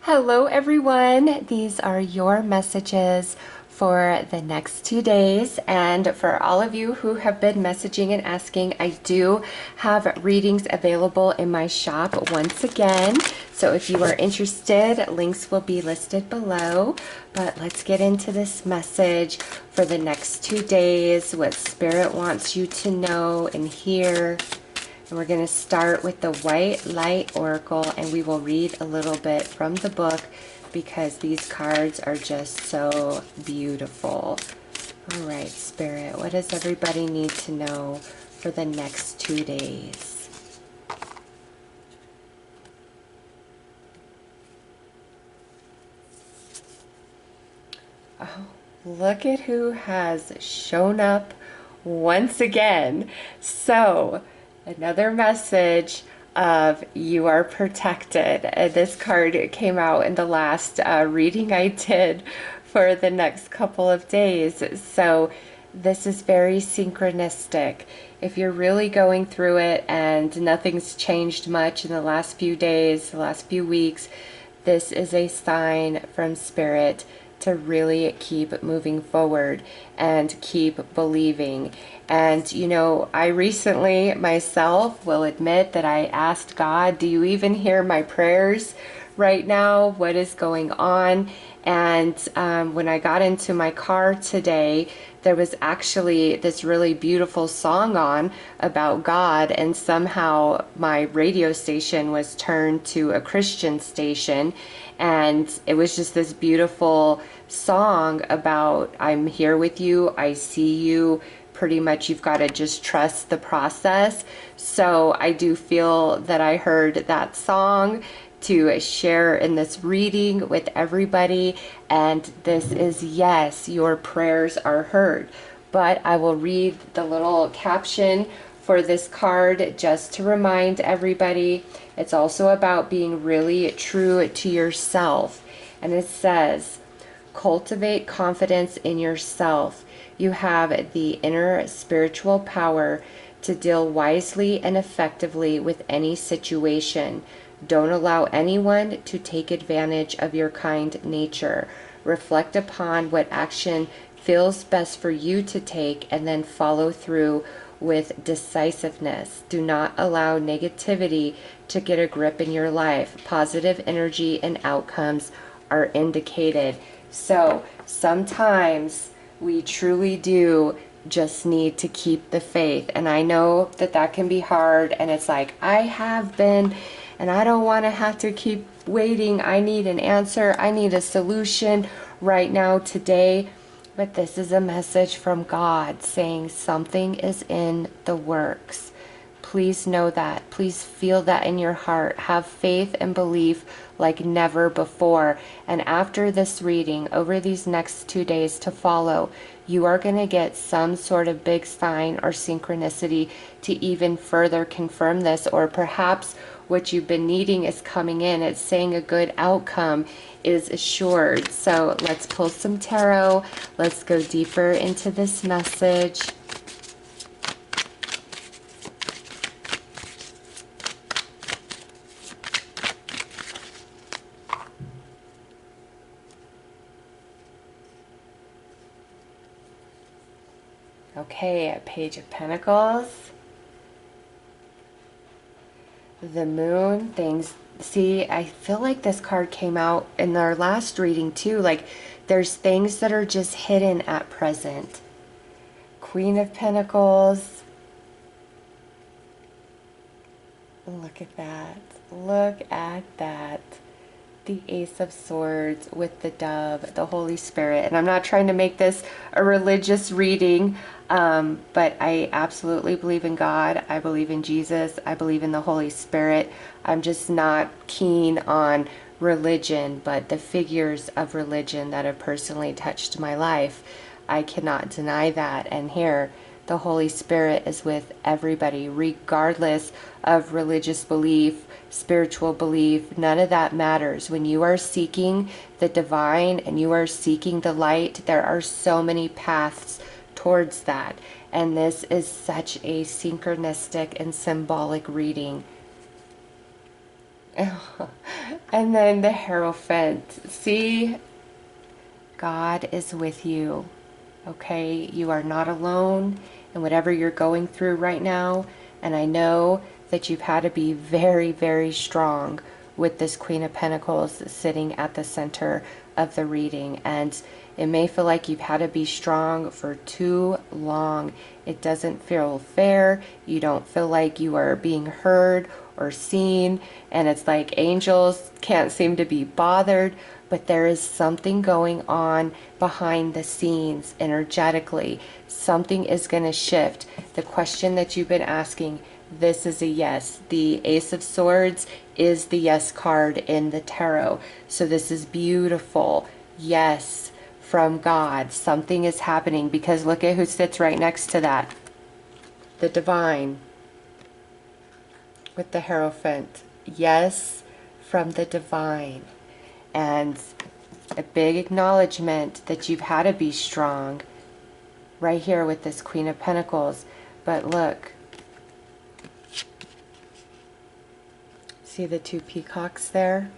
Hello, everyone. These are your messages for the next 2 days. And for all of you who have been messaging and asking, I do have readings available in my shop once again. So if you are interested, links will be listed below. But let's get into this message for the next 2 days, what Spirit wants you to know and hear. And we're going to start with the White Light Oracle, and we will read a little bit from the book because these cards are just so beautiful. All right, Spirit, what does everybody need to know for the next 2 days? Oh, look at who has shown up once again. So, another message of you are protected. This card came out in the last reading I did for the next couple of days. So this is very synchronistic. If you're really going through it and nothing's changed much in the last few days, the last few weeks, this is a sign from Spirit to really keep moving forward and keep believing. And you know, I recently myself will admit that I asked God, do you even hear my prayers right now? What is going on? And when I got into my car today, there was actually this really beautiful song on about God, and somehow my radio station was turned to a Christian station, and it was just this beautiful song about I'm here with you, I see you. Pretty much you've got to just trust the process. So I do feel that I heard that song to share in this reading with everybody, and this is, yes, your prayers are heard. But I will read the little caption for this card just to remind everybody. It's also about being really true to yourself, and it says, cultivate confidence in yourself. You have the inner spiritual power to deal wisely and effectively with any situation. Don't allow anyone to take advantage of your kind nature. Reflect upon what action feels best for you to take and then follow through with decisiveness. Do not allow negativity to get a grip in your life. Positive energy and outcomes are indicated. So sometimes we truly do just need to keep the faith. And I know that that can be hard, and it's like, I have been, and I don't want to have to keep waiting. I need an answer. I need a solution right now, today. But this is a message from God saying something is in the works. Please know that. Please feel that in your heart. Have faith and belief like never before. And after this reading, over these next 2 days to follow, you are going to get some sort of big sign or synchronicity to even further confirm this, or perhaps what you've been needing is coming in. It's saying a good outcome is assured. So let's pull some tarot. Let's go deeper into this message. Okay, a Page of Pentacles. The Moon, things. See, I feel like this card came out in our last reading too. Like, there's things that are just hidden at present. Queen of Pentacles. Look at that. Look at that. The Ace of Swords with the Dove, the Holy Spirit. And I'm not trying to make this a religious reading, but I absolutely believe in God. I believe in Jesus. I believe in the Holy Spirit. I'm just not keen on religion, but the figures of religion that have personally touched my life, I cannot deny that. And here, the Holy Spirit is with everybody, regardless of religious belief, spiritual belief. None of that matters. When you are seeking the divine and you are seeking the light, there are so many paths towards that. And this is such a synchronistic and symbolic reading. And then the Hierophant. See, God is with you. Okay, you are not alone in whatever you're going through right now. And I know that you've had to be very, very strong with this Queen of Pentacles sitting at the center of the reading. And it may feel like you've had to be strong for too long. It doesn't feel fair. You don't feel like you are being heard or seen. And it's like angels can't seem to be bothered, but there is something going on behind the scenes energetically. Something is going to shift. The question that you've been asking, this is a yes. The Ace of Swords is the yes card in the tarot. So this is beautiful. Yes, from God. Something is happening, because look at who sits right next to that. The Divine with the Hierophant. Yes, from the Divine. And a big acknowledgement that you've had to be strong right here with this Queen of Pentacles. But look, see the two peacocks there?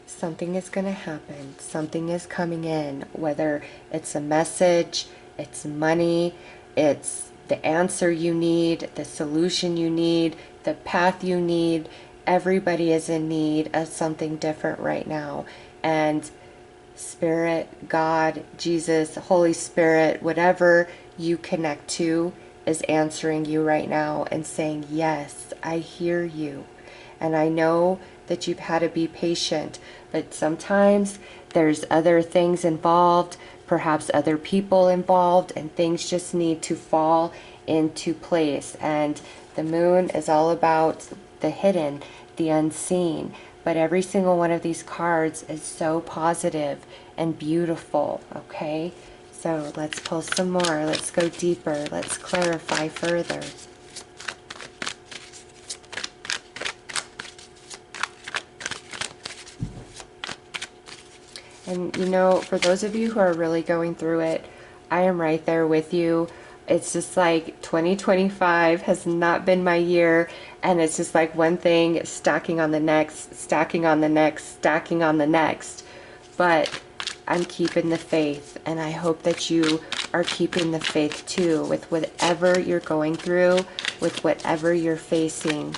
Something is going to happen. Something is coming in, whether it's a message, it's money, it's the answer you need, the solution you need, the path you need. Everybody is in need of something different right now. And Spirit, God, Jesus, Holy Spirit, whatever you connect to is answering you right now and saying, yes, I hear you. And I know that you've had to be patient, but sometimes there's other things involved, perhaps other people involved, and things just need to fall into place. And the moon is all about the hidden, the unseen. But every single one of these cards is so positive and beautiful, okay? So let's pull some more. Let's go deeper. Let's clarify further. And you know, for those of you who are really going through it, I am right there with you. It's just like 2025 has not been my year, and it's just like one thing stacking on the next, stacking on the next, stacking on the next. But I'm keeping the faith, and I hope that you are keeping the faith too with whatever you're going through, with whatever you're facing.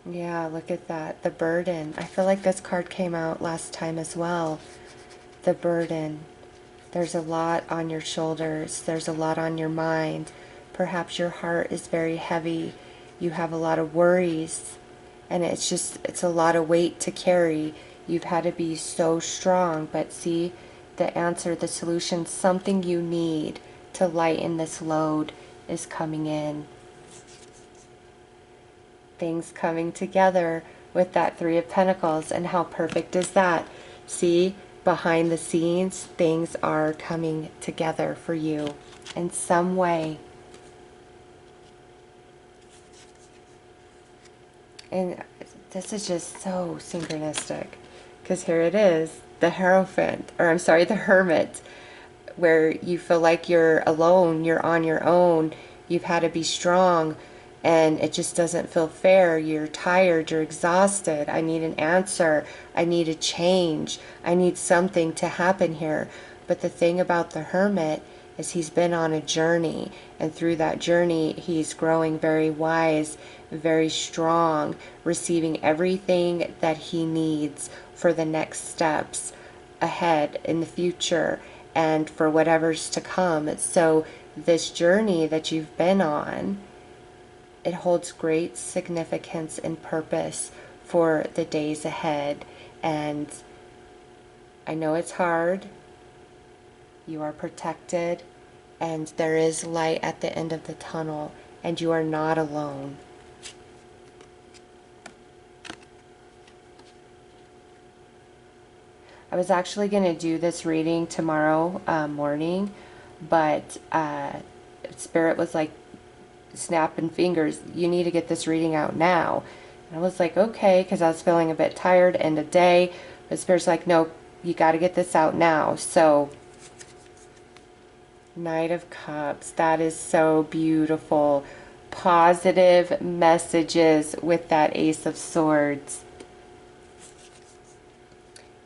Yeah, look at that. The burden. I feel like this card came out last time as well. The burden. There's a lot on your shoulders. There's a lot on your mind. Perhaps your heart is very heavy. You have a lot of worries. And it's a lot of weight to carry. You've had to be so strong. But see, the answer, the solution, something you need to lighten this load is coming in. Things coming together with that Three of Pentacles. And how perfect is that? See, behind the scenes, things are coming together for you in some way. And this is just so synchronistic, because here it is, the Hierophant, or I'm sorry, the Hermit, where you feel like you're alone, you're on your own, you've had to be strong, and it just doesn't feel fair. You're tired, you're exhausted. I need an answer. I need a change. I need something to happen here. But the thing about the Hermit is he's been on a journey, and through that journey he's growing very wise, very strong, receiving everything that he needs for the next steps ahead in the future and for whatever's to come. So this journey that you've been on, it holds great significance and purpose for the days ahead. And I know it's hard. You are protected, and there is light at the end of the tunnel, and you are not alone. I was actually going to do this reading tomorrow morning, but Spirit was like, snapping fingers, you need to get this reading out now. And I was like, okay, because I was feeling a bit tired, end of day, But Spirit's like, no, you got to get this out now. So, Knight of Cups, that is so beautiful. Positive messages with that Ace of Swords.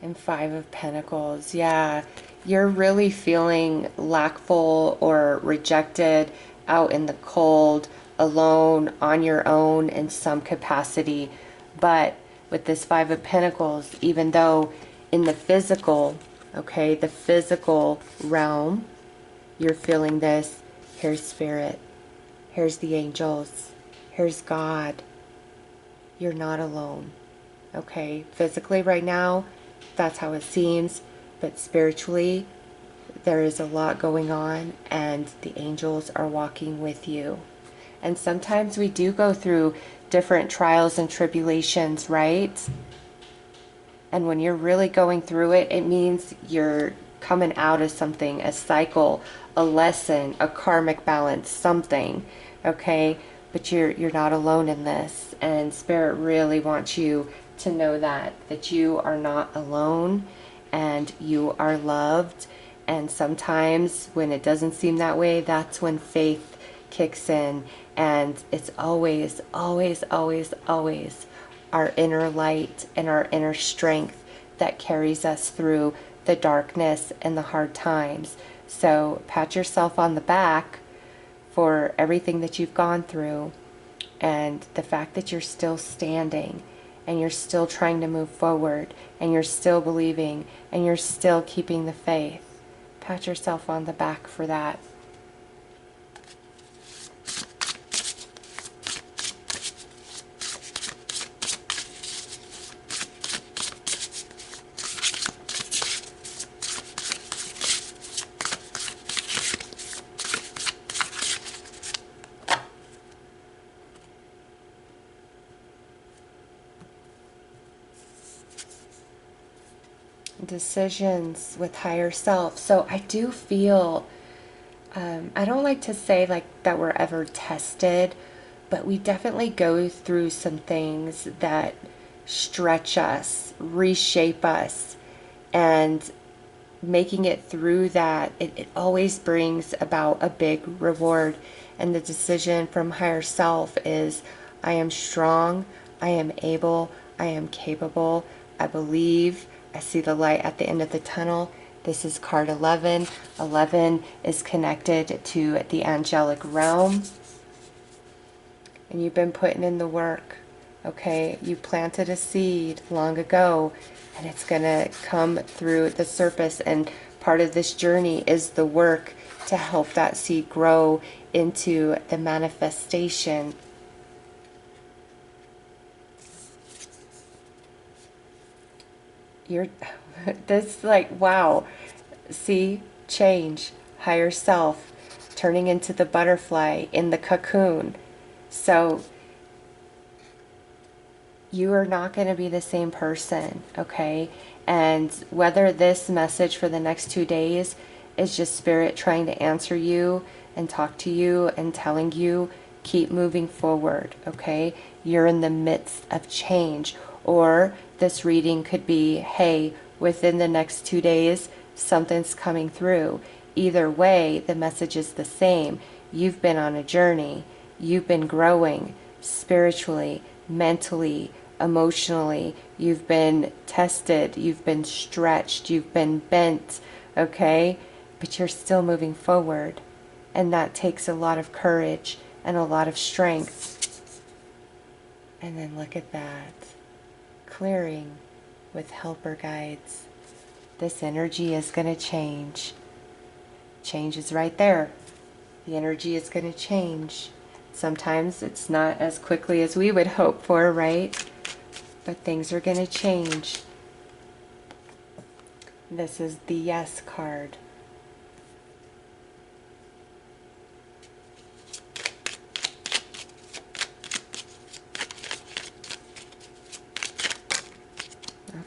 And Five of Pentacles, yeah. You're really feeling lackful or rejected, out in the cold, alone, on your own in some capacity. But with this Five of Pentacles, even though in the physical, okay, the physical realm, you're feeling this, here's Spirit, here's the angels, here's God. You're not alone, okay? Physically right now, that's how it seems, but spiritually, there is a lot going on, and the angels are walking with you. And sometimes we do go through different trials and tribulations, right? And when you're really going through it, it means you're coming out of something, a cycle, a lesson, a karmic balance, something, okay? But you're not alone in this, and Spirit really wants you to know that you are not alone, and you are loved. And sometimes when it doesn't seem that way, that's when faith kicks in. And it's always, always, always, always our inner light and our inner strength that carries us through the darkness and the hard times. So pat yourself on the back for everything that you've gone through, and the fact that you're still standing, and you're still trying to move forward, and you're still believing, and you're still keeping the faith. Pat yourself on the back for that. Decisions with higher self. So I do feel, I don't like to say like that we're ever tested, but we definitely go through some things that stretch us, reshape us, and making it through that, it always brings about a big reward. And the decision from higher self is, I am strong, I am able, I am capable, I believe, I see the light at the end of the tunnel. This is card 11. 11 is connected to the angelic realm. And you've been putting in the work, okay? You planted a seed long ago, and it's going to come through the surface. And part of this journey is the work to help that seed grow into the manifestation. You're this, like, wow. See, change, higher self, turning into the butterfly in the cocoon. So you are not going to be the same person, okay? And whether this message for the next 2 days is just Spirit trying to answer you and talk to you and telling you, keep moving forward, okay? You're in the midst of change. Or this reading could be, hey, within the next 2 days, something's coming through. Either way, the message is the same. You've been on a journey. You've been growing spiritually, mentally, emotionally. You've been tested. You've been stretched. You've been bent, okay? But you're still moving forward. And that takes a lot of courage and a lot of strength. And then look at that. Clearing with helper guides. This energy is going to change. Change is right there. The energy is going to change. Sometimes it's not as quickly as we would hope for, right? But things are going to change. This is the Yes card.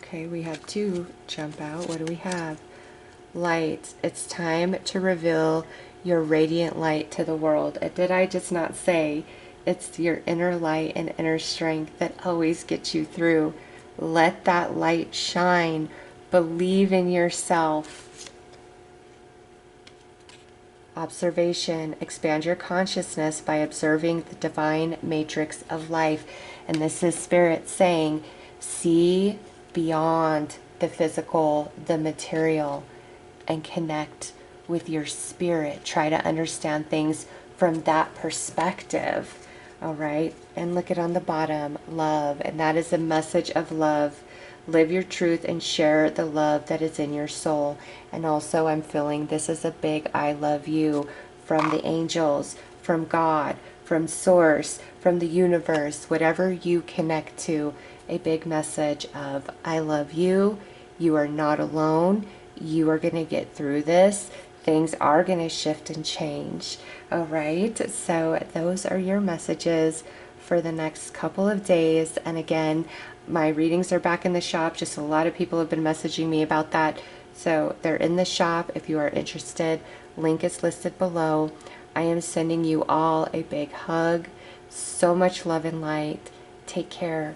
Okay, we have 2 jump out. What do we have? Light. It's time to reveal your radiant light to the world. Did I just not say it's your inner light and inner strength that always gets you through Let that light shine. Believe in yourself. Observation. Expand your consciousness by observing the divine matrix of life. And this is Spirit saying, see beyond the physical, the material, and connect with your spirit. Try to understand things from that perspective. All right. And look at on the bottom, love. And that is a message of love. Live your truth and share the love that is in your soul. And also, I'm feeling this is a big I love you from the angels, from God, from Source, from the universe, whatever you connect to. A big message of I love you. You are not alone. You are going to get through this. Things are going to shift and change. All right. So those are your messages for the next couple of days. And again, my readings are back in the shop. Just a lot of people have been messaging me about that. So they're in the shop if you are interested. Link is listed below. I am sending you all a big hug. So much love and light. Take care.